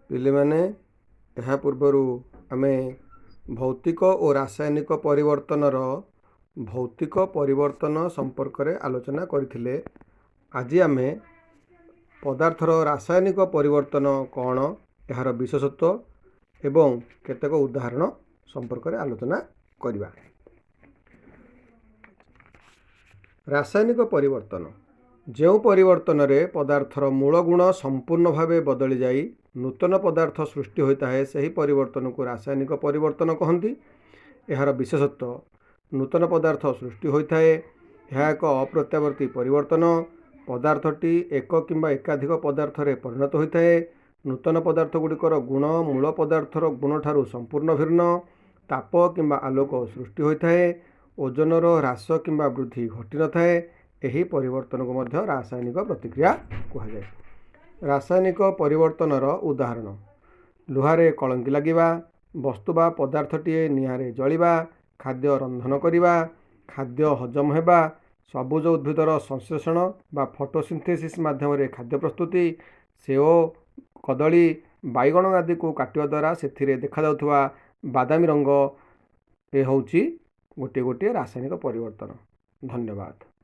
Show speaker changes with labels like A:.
A: ପିଲେମାନେ ଏହା ପୂର୍ବରୁ ଆମେ ଭୌତିକ ଓ ରାସାୟନିକ ପରିବର୍ତ୍ତନର ଭୌତିକ ପରିବର୍ତ୍ତନ ସମ୍ପର୍କରେ ଆଲୋଚନା କରିଥିଲେ। ଆଜି ଆମେ ପଦାର୍ଥର ରାସାୟନିକ ପରିବର୍ତ୍ତନ କ'ଣ, ଏହାର ବିଶେଷତ୍ୱ ଏବଂ କେତେକ ଉଦାହରଣ ସମ୍ପର୍କରେ ଆଲୋଚନା କରିବା। ରାସାୟନିକ ପରିବର୍ତ୍ତନ ଯେଉଁ ପରିବର୍ତ୍ତନରେ ପଦାର୍ଥର ମୂଳ ଗୁଣ ସମ୍ପୂର୍ଣ୍ଣ ଭାବେ ବଦଳି ଯାଇ ନୂତନ ପଦାର୍ଥ ସୃଷ୍ଟି ହୋଇଥାଏ, ସେହି ପରିବର୍ତ୍ତନକୁ ରାସାୟନିକ ପରିବର୍ତ୍ତନ କହନ୍ତି। ଏହାର ବିଶେଷତ୍ୱ ନୂତନ ପଦାର୍ଥ ସୃଷ୍ଟି ହୋଇଥାଏ। ଏହା ଏକ ଅପ୍ରତ୍ୟାବର୍ତ୍ତୀ ପରିବର୍ତ୍ତନ। ପଦାର୍ଥଟି ଏକ କିମ୍ବା ଏକାଧିକ ପଦାର୍ଥରେ ପରିଣତ ହୋଇଥାଏ। ନୂତନ ପଦାର୍ଥ ଗୁଡ଼ିକର ଗୁଣ ମୂଳ ପଦାର୍ଥର ଗୁଣଠାରୁ ସମ୍ପୂର୍ଣ୍ଣ ଭିନ୍ନ। ତାପ କିମ୍ବା ଆଲୋକ ସୃଷ୍ଟି ହୋଇଥାଏ। ଓଜନର ହ୍ରାସ କିମ୍ବା ବୃଦ୍ଧି ଘଟିନଥାଏ। ଏହି ପରିବର୍ତ୍ତନକୁ ମଧ୍ୟ ରାସାୟନିକ ପ୍ରତିକ୍ରିୟା କୁହାଯାଏ। ରାସାୟନିକ ପରିବର୍ତ୍ତନର ଉଦାହରଣ: ଲୁହାରେ କଳଙ୍କି ଲାଗିବା, ବସ୍ତୁ ବା ପଦାର୍ଥଟିଏ ନିଆଁରେ ଜଳିବା, ଖାଦ୍ୟ ରନ୍ଧନ କରିବା, ଖାଦ୍ୟ ହଜମ ହେବା, ସବୁଜ ଉଦ୍ଭିଦର ସଂଶ୍ଳେଷଣ ବା ଫଟୋସିନ୍ଥେସିସ୍ ମାଧ୍ୟମରେ ଖାଦ୍ୟ ପ୍ରସ୍ତୁତି, ସେଓ, କଦଳୀ, ବାଇଗଣ ଆଦିକୁ କାଟିବା ଦ୍ୱାରା ସେଥିରେ ଦେଖାଯାଉଥିବା ବାଦାମୀ ରଙ୍ଗ, ଏ ହେଉଛି ଗୋଟିଏ ରାସାୟନିକ ପରିବର୍ତ୍ତନ। ଧନ୍ୟବାଦ।